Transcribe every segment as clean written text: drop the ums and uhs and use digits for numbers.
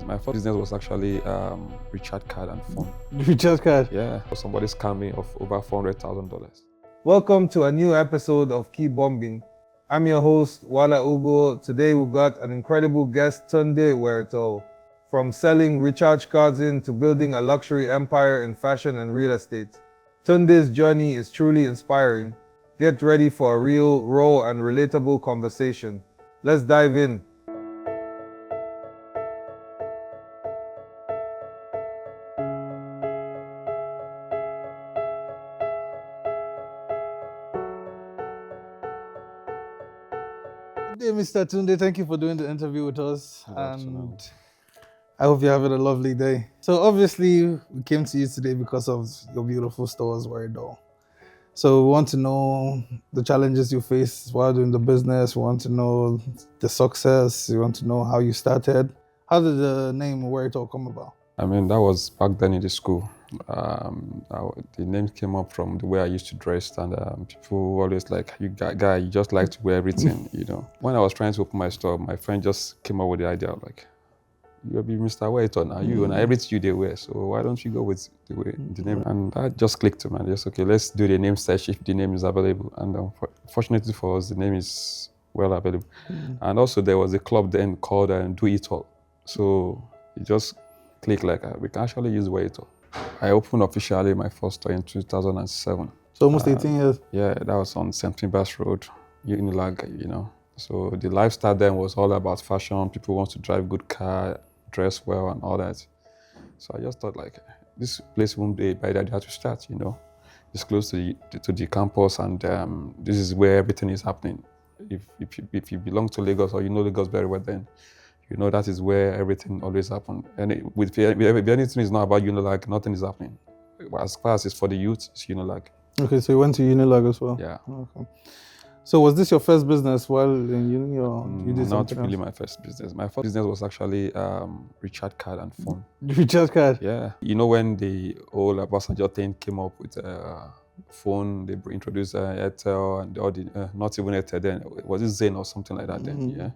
My first business was actually recharge card and phone. Recharge card? Yeah, somebody scammed me of over $400,000. Welcome to a new episode of Keep Bombing. I'm your host, Wala Ugo. Today we've got an incredible guest, Tunde Wear It All. From selling recharge cards to building a luxury empire in fashion and real estate. Tunde's journey is truly inspiring. Get ready for a real, raw, and relatable conversation. Let's dive in. Hey, Mr. Tunde, thank you for doing the interview with us. And I hope you're having a lovely day. So obviously, we came to you today because of your beautiful stores, Wear It All. So we want to know the challenges you face while doing the business. We want to know the success. We want to know how you started. How did the name Wear It All come about? I mean, that was back then in the school. The name came up from the way I used to dress, and people always like, you guy, you just like to wear everything, you know. When I was trying to open my store, my friend just came up with the idea of like, you'll be Mr. Wear It All now, you and everything you they wear, so why don't you go with the name? And that just clicked to me, and just okay, let's do the name search if the name is available. And fortunately for us, the name is well available. And also there was a club then called Do It All, so it just clicked like we can actually use Wear It All. I opened officially my first store in 2007. So almost 18 years. Yeah, that was on St. Pimbas Road, Unilag, you know. So the lifestyle then was all about fashion. People want to drive good car, dress well and all that. So I just thought like, this place won't be a bad idea to start, you know. It's close to the campus, and this is where everything is happening. If you belong to Lagos or you know Lagos very well, then you know that is where everything always happens. And if anything is not about Unilag, nothing is happening. As far as it's for the youth, it's Unilag. Okay, so you went to Unilag as well? Yeah. Okay. So was this your first business while in uni, or you did not something really else? my first business. My first business was actually recharge card and phone. Recharge card? Yeah. You know when the whole Obasanjo thing came up with phone, they introduced Airtel and all the, not even Airtel then, was it Zen or something like that then, yeah?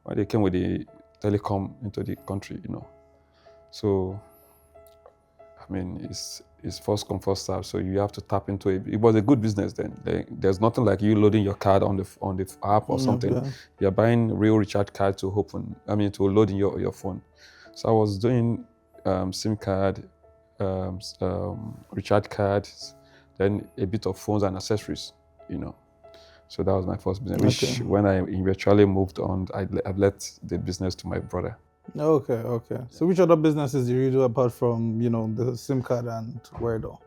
When they came with the telecom into the country, you know. So, I mean, it's first come, first serve, so you have to tap into it. It was a good business then. There's nothing like you loading your card on the app or something. Yeah. You're buying real recharge card to load in your phone. So I was doing SIM card, recharge cards, then a bit of phones and accessories, you know. So that was my first business, which when I eventually moved on, I've let the business to my brother. Okay. So which other businesses do you do apart from, you know, the SIM card and Wear It All?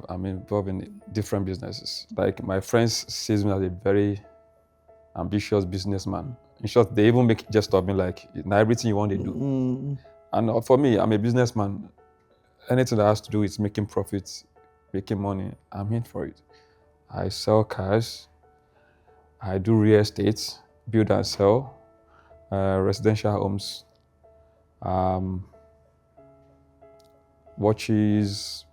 I'm involved in different businesses. Like my friends sees me as a very ambitious businessman. In short, they even make jest of me like, now everything you want to do. And for me, I'm a businessman. Anything that has to do with making profits, making money, I'm in for it. I sell cars. I do real estate, build and sell, residential homes, watches,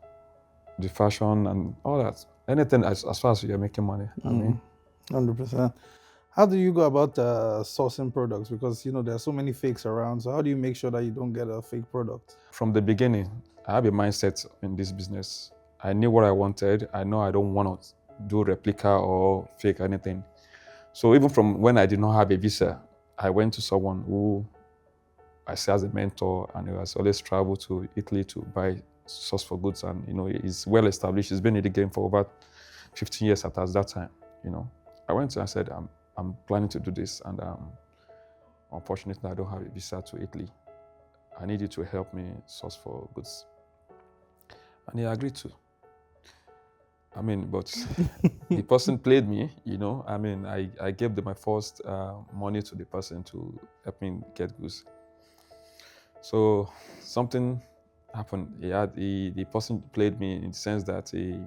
the fashion and all that. Anything as far as you're making money. I mean, 100%. How do you go about sourcing products? Because, you know, there are so many fakes around. So how do you make sure that you don't get a fake product? From the beginning, I have a mindset in this business. I knew what I wanted. I know I don't want to do replica or fake anything. So even from when I did not have a visa, I went to someone who I see as a mentor, and he has always traveled to Italy to buy source for goods, and you know he's well established. He's been in the game for over 15 years at that time. You know, I went to and said I'm planning to do this, and unfortunately I don't have a visa to Italy. I need you to help me source for goods, and he agreed to. I mean, but the person played me, you know. I mean, I gave my first money to the person to help me get goods. So something happened. The person played me in the sense that he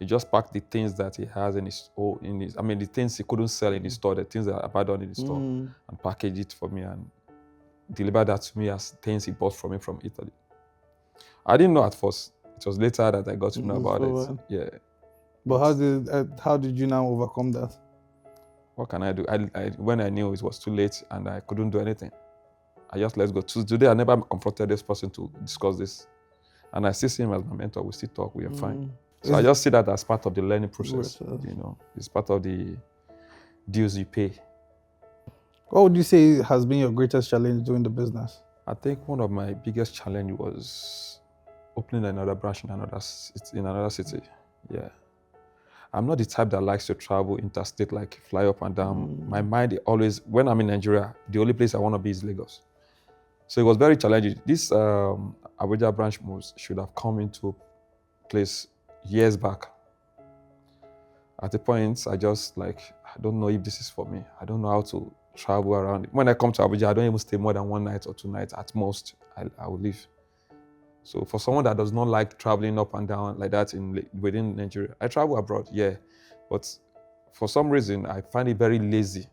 just packed the things that he has in the things he couldn't sell in the store, the things that are abandoned in the store, and packaged it for me and delivered that to me as things he bought from me from Italy. I didn't know at first. It was later that I got to know about it. Yeah. But how did you now overcome that? What can I do? When I knew it was too late and I couldn't do anything. I just let go. Today, I never confronted this person to discuss this. And I still see him as my mentor. We still talk. We are fine. So I just see that as part of the learning process. It's part of the dues you pay. What would you say has been your greatest challenge doing the business? I think one of my biggest challenge was opening another branch in another city. Yeah. I'm not the type that likes to travel interstate, like fly up and down. My mind always, when I'm in Nigeria, the only place I want to be is Lagos. So it was very challenging. This Abuja branch should have come into place years back. At the point, I just I don't know if this is for me. I don't know how to travel around. When I come to Abuja, I don't even stay more than 1 night or 2 nights at most. I will leave. So for someone that does not like traveling up and down like that within Nigeria, I travel abroad, yeah. But for some reason, I find it very lazy,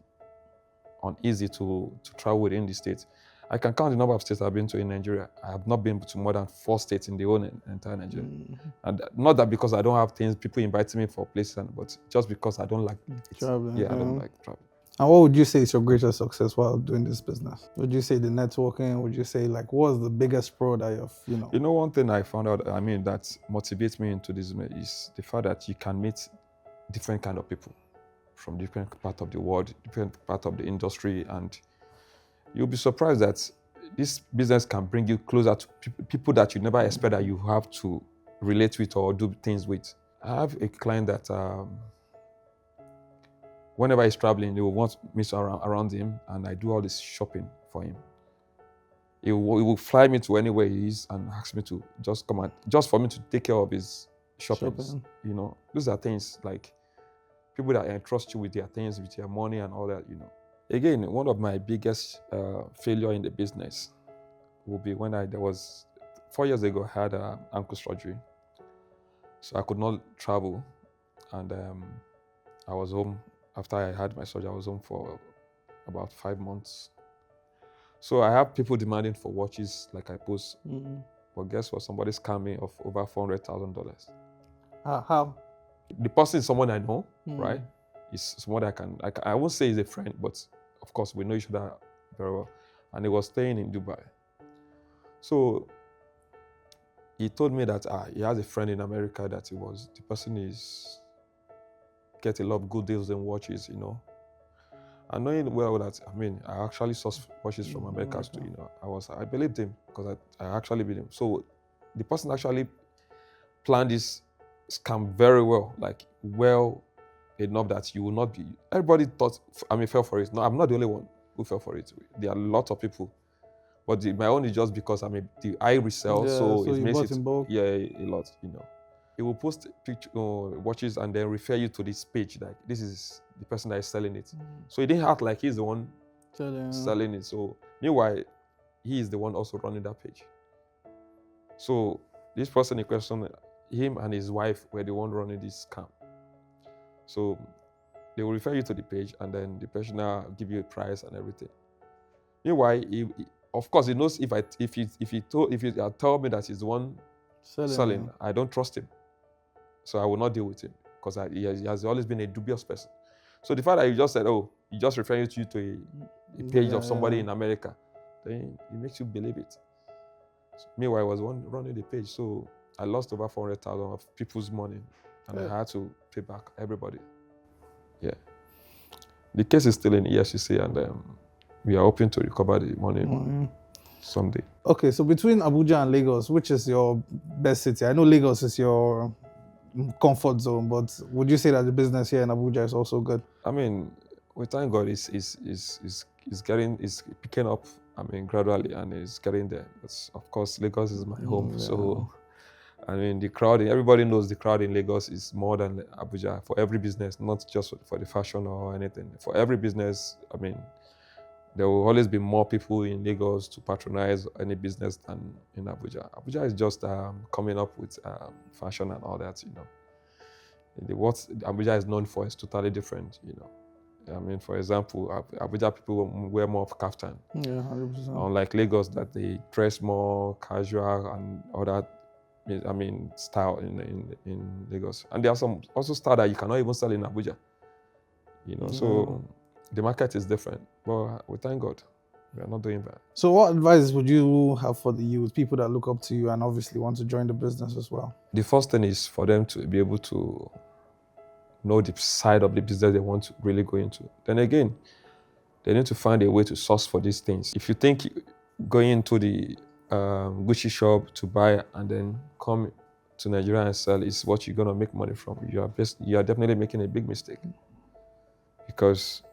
uneasy to travel within the states. I can count the number of states I've been to in Nigeria. I have not been to more than 4 states in the whole entire Nigeria. And not that because I don't have things, people inviting me for places, but just because I don't like traveling. Yeah, I don't like traveling. And what would you say is your greatest success while doing this business? Would you say the networking? Would you say what was the biggest pro that you've, You know, one thing I found out, that motivates me into this is the fact that you can meet different kind of people from different parts of the world, different part of the industry, and you'll be surprised that this business can bring you closer to people that you never expect that you have to relate with or do things with. I have a client that whenever he's traveling, he will want me around him, and I do all this shopping for him. He will fly me to anywhere he is and ask me to just come and just for me to take care of his shopping. Those are things like people that entrust you with their things, with their money and all that. Again, one of my biggest failure in the business will be when there was 4 years ago, I had ankle surgery, so I could not travel, and I was home. After I had my surgery, I was home for about 5 months. So I have people demanding for watches like I post. But guess what? Somebody scammed me of over $400,000. How? The person is someone I know, right? It's someone I won't say he's a friend, but of course we know each other very well. And he was staying in Dubai. So he told me that he has a friend in America that the person is get a lot of good deals in watches, And knowing well that, I actually sourced watches from America too, I believed him because I actually believed him. So the person actually planned this scam very well, well enough that you will not be, everybody thought, fell for it. No, I'm not the only one who fell for it. There are a lot of people. But my own is just because, I resell, so it makes it, in bulk. Yeah, a lot, He will post watches and then refer you to this page, like this is the person that is selling it. So he didn't act like he's the one selling it. So meanwhile, he is the one also running that page. So this person in question, him and his wife were the one running this scam. So they will refer you to the page, and then the person will give you a price and everything. Meanwhile, of course, he knows if he tell me that he's the one selling, I don't trust him. So I will not deal with him because he has always been a dubious person. So the fact that you just said, he just referring you to a page of somebody in America, then it makes you believe it. So, meanwhile, I was one running the page, so I lost over 400,000 of people's money, and I had to pay back everybody. Yeah. The case is still in EFCC, and we are hoping to recover the money someday. Okay, so between Abuja and Lagos, which is your best city? I know Lagos is your comfort zone, but would you say that the business here in Abuja is also good? We thank God is picking up. Gradually, and it's getting there. But of course, Lagos is my home, so the crowd. Everybody knows the crowd in Lagos is more than Abuja for every business, not just for the fashion or anything. For every business, there will always be more people in Lagos to patronize any business than in Abuja. Abuja is just coming up with fashion and all that, What Abuja is known for is totally different, for example, Abuja people wear more of kaftan. Yeah, 100%. Unlike Lagos, that they dress more casual and all that, style in Lagos. And there are some also style that you cannot even sell in Abuja, So the market is different, but we thank God. We are not doing bad. So what advice would you have for the youth, people that look up to you and obviously want to join the business as well? The first thing is for them to be able to know the side of the business they want to really go into. Then again, they need to find a way to source for these things. If you think going into the Gucci shop to buy and then come to Nigeria and sell is what you're going to make money from, you are definitely making a big mistake. Because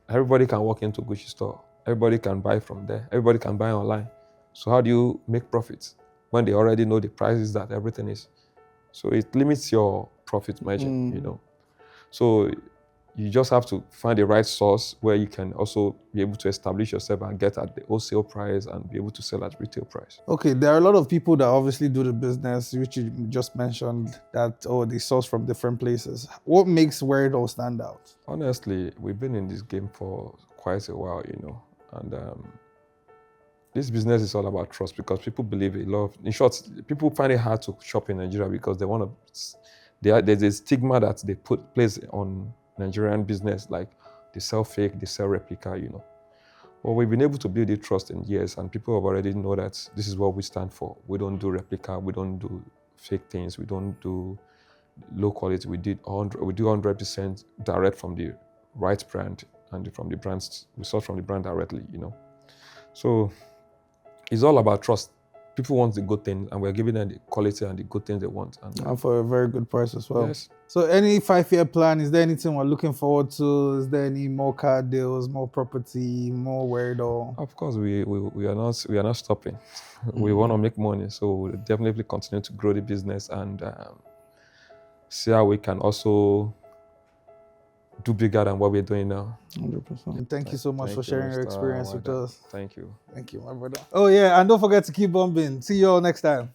everybody can walk into Gucci store. Everybody can buy from there. Everybody can buy online. So how do you make profits when they already know the prices that everything is? So it limits your profit margin, you know. So you just have to find the right source where you can also be able to establish yourself and get at the wholesale price and be able to sell at retail price. Okay, there are a lot of people that obviously do the business, which you just mentioned, that, they source from different places. What makes Wear It All stand out? Honestly, we've been in this game for quite a while, you know, and this business is all about trust because people believe a lot. In short, people find it hard to shop in Nigeria because they want to. There's a stigma that they place on Nigerian business, like they sell fake, they sell replica, you know. Well, we've been able to build the trust in years, and people have already know that this is what we stand for. We don't do replica, we don't do fake things, we don't do low quality. We do 100% direct from the right brand and from the brands. We source from the brand directly, you know. So it's all about trust. People want the good things, and we're giving them the quality and the good things they want. And for a very good price as well. Yes. So any 5-year plan, is there anything we're looking forward to? Is there any more car deals, more property, more Wear It All? Of course, we are not stopping. We want to make money, so we'll definitely continue to grow the business and see how we can also do bigger than what we're doing now. 100%. Thank you so much for sharing your experience with us. Thank you. Thank you, my brother. Oh yeah, and don't forget to keep bombing. See you all next time.